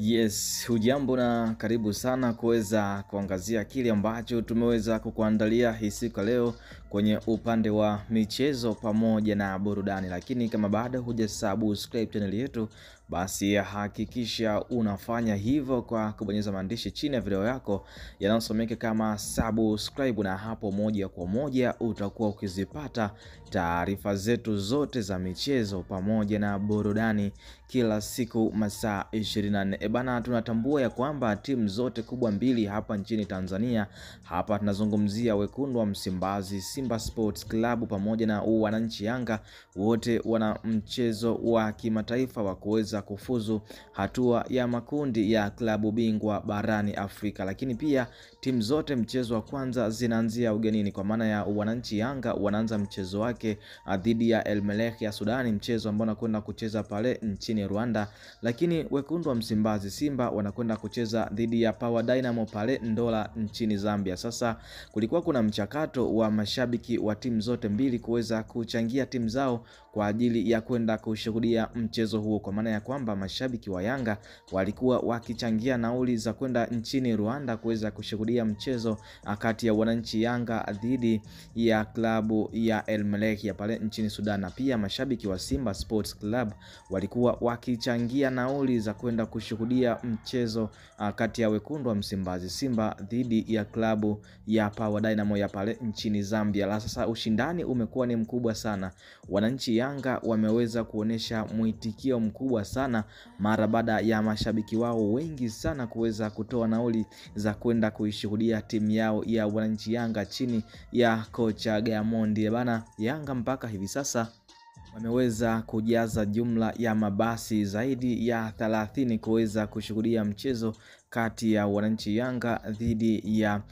Yes, hujambo na karibu sana kuweza kuangazia kile ambacho tumeweza kukuandalia hii siku leo kwenye upande wa michezo pamoja na burudani. Lakini kama bado hujasubscribe channel yetu, basi hakikisha unafanya hivyo kwa kubonyeza maandishi chini ya video yako yanayosomeka kama subscribe, na hapo moja kwa moja utakuwa ukizipata taarifa zetu zote za michezo pamoja na burudani kila siku masaa 24. Bana, tunatambua ya kwamba timu zote kubwa mbili hapa nchini Tanzania, hapa tunazungumzia wekundu wa Msimbazi Simba Sports Club pamoja na wananchi Yanga, wote wana mchezo wa kimataifa wa kuweza kufuzu hatua ya makundi ya klabu bingwa barani Afrika. Lakini pia timu zote mchezo wa kwanza zinaanzia ugenini, kwa maana ya wananchi Yanga wanaanza mchezo wake dhidi ya El Merreikh ya Sudani, mchezo ambao unakwenda kucheza pale nchini Rwanda. Lakini wekundu wa Msimbazi Simba wanakwenda kucheza dhidi ya Power Dynamo pale Ndola nchini Zambia. Sasa kulikuwa kuna mchakato wa mashabiki wa timu zote mbili kuweza kuchangia timu zao kwa ajili ya kwenda kushuhudia mchezo huo, kwa maana ya kwamba mashabiki wa Yanga walikuwa wakichangia nauli za kwenda nchini Rwanda kuweza kushuhudia mchezo kati ya wananchi Yanga dhidi ya klabu ya El Merreikh ya pale nchini Sudan. Na pia mashabiki wa Simba Sports Club walikuwa wakichangia nauli za kwenda kushuhudia mchezo kati ya wekundu wa Msimbazi Simba dhidi ya klabu ya Power Dynamo ya pale nchini Zambia. La sasa ushindani umekuwa ni mkubwa sana. Wananchi Yanga wameweza kuonesha mwitikio mkubwa sana mara baada ya mashabiki wao wengi sana kuweza kutoa nauli za kwenda kuishuhudia timu yao ya wananchi Yanga chini ya kocha Gamondi. Bana, Yanga mpaka hivi sasa wameweza kujaza jumla ya mabasi zaidi ya 30 kuweza kushuhudia mchezo kati ya wananchi Yanga dhidi ya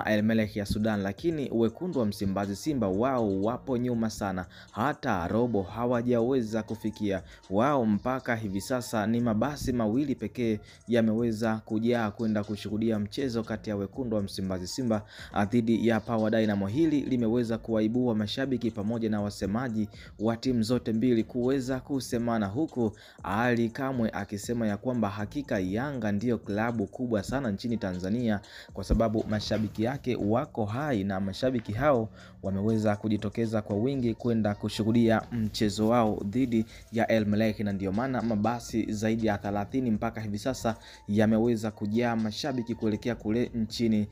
El Merreikh ya Sudan. Lakini wekundu wa Msimbazi Simba wao wapo nyuma sana, hata robo hawajaweza kufikia. Wao mpaka hivi sasa ni mabasi mawili pekee yameweza kujaa kwenda kushuhudia mchezo kati ya wekundu wa Msimbazi Simba dhidi ya Power Dynamo. Hili limeweza kuwaibua mashabiki pamoja na wasemaji wa timu zote mbili kuweza kusemana, huku Ali Kamwe akisema ya kwamba hakika Yanga ndiyo klabu kubwa sana nchini Tanzania kwa sababu mashabiki yake wako hai, na mashabiki hao wameweza kujitokeza kwa wingi kwenda kushuhudia mchezo wao dhidi ya El Merreikh, na ndio maana mabasi zaidi ya 30 mpaka hivi sasa yameweza kujaa mashabiki kuelekea kule nchini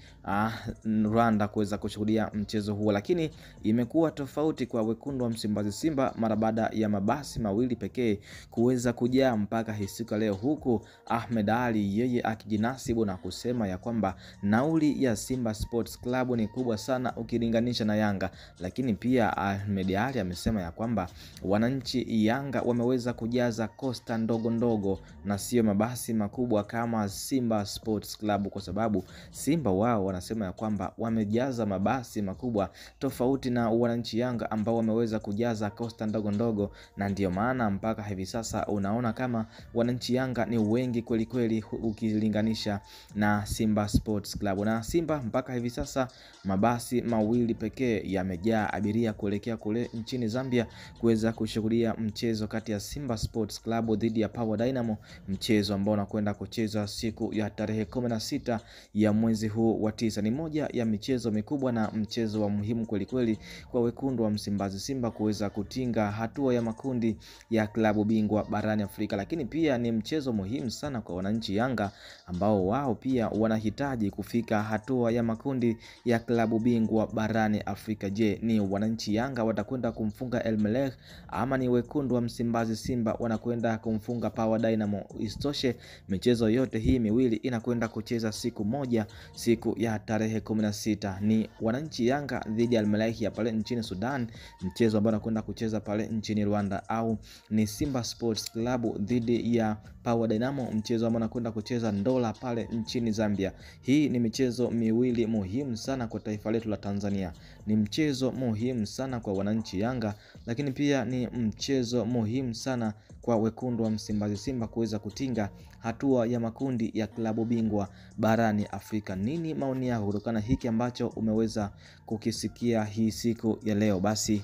Rwanda kuweza kushuhudia mchezo huo. Lakini imekuwa tofauti kwa wekundu wa Msimbazi Simba mara baada ya mabasi mawili pekee kuweza kujaa mpaka siku leo, huku Ahmed Ali yeye akijinasibu na kusema ya kwamba nauli ya Simba Sports Club ni kubwa sana ukilinganisha na Yanga. Lakini pia Ahmed Ali amesema ya kwamba wananchi Yanga wameweza kujaza kosta ndogo ndogo na sio mabasi makubwa kama Simba Sports Club, kwa sababu Simba wao wanasema ya kwamba wamejaza mabasi makubwa tofauti na wananchi Yanga ambao wameweza kujaza kosta ndogo ndogo. Na ndio maana mpaka hivi sasa unaona kama wananchi Yanga ni wengi kweli kweli ukilinganisha na Simba Sports Club. Na Simba mpaka hivi sasa mabasi mawili pekee yamejaa abiria kuelekea kule nchini Zambia kuweza kushuhudia mchezo kati ya Simba Sports Club dhidi ya Power Dynamo, mchezo ambao unakwenda kuchezwa siku ya tarehe 16 ya mwezi huu wa 9. Ni moja ya michezo mikubwa na mchezo wa muhimu kweli kweli kwa wekundu wa Msimbazi Simba kuweza kutinga hatua ya makundi ya klabu bingwa barani Afrika. Lakini pia ni mchezo muhimu sana kwa wananchi Yanga ambao wao pia wanahitaji kufika hatua ya makundi ya klabu bingwa barani Afrika. Je, ni wananchi Yanga watakwenda kumfunga El Merreikh ama ni wekundu wa Msimbazi Simba wanakwenda kumfunga Power Dynamo? Isitoshe, michezo yote hii miwili inakwenda kucheza siku moja, siku ya tarehe 16. Ni wananchi Yanga dhidi ya El Merreikh ya pale nchini Sudan, mchezo ambao unakwenda kucheza pale nchini Rwanda, au ni Simba Sports Club dhidi ya Power Dynamo, mchezo ambao unakwenda kucheza Ndola pale nchini Zambia. Hii ni michezo miwili muhimu sana kwa taifa letu la Tanzania. Ni mchezo muhimu sana kwa wananchi Yanga, lakini pia ni mchezo muhimu sana kwa wekundu wa Msimbazi Simba kuweza kutinga hatua ya makundi ya klabu bingwa barani Afrika. Nini maoni yako kutokana hiki ambacho umeweza kukisikia hii siku ya leo? Basi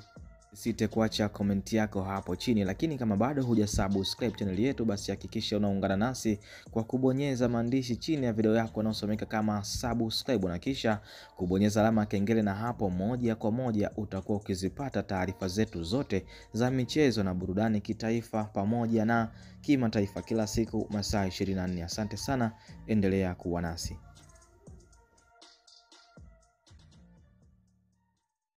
Site kuacha comment yako hapo chini, lakini kama bado hujasubscribe channel yetu, basi hakikisha unaungana nasi kwa kubonyeza maandishi chini ya video yako yanayosomeka kama subscribe, na kisha kubonyeza alama ya kengele, na hapo moja kwa moja utakuwa ukizipata taarifa zetu zote za michezo na burudani kitaifa pamoja na kimataifa kila siku masaa 24. Asante sana, endelea kuwa nasi.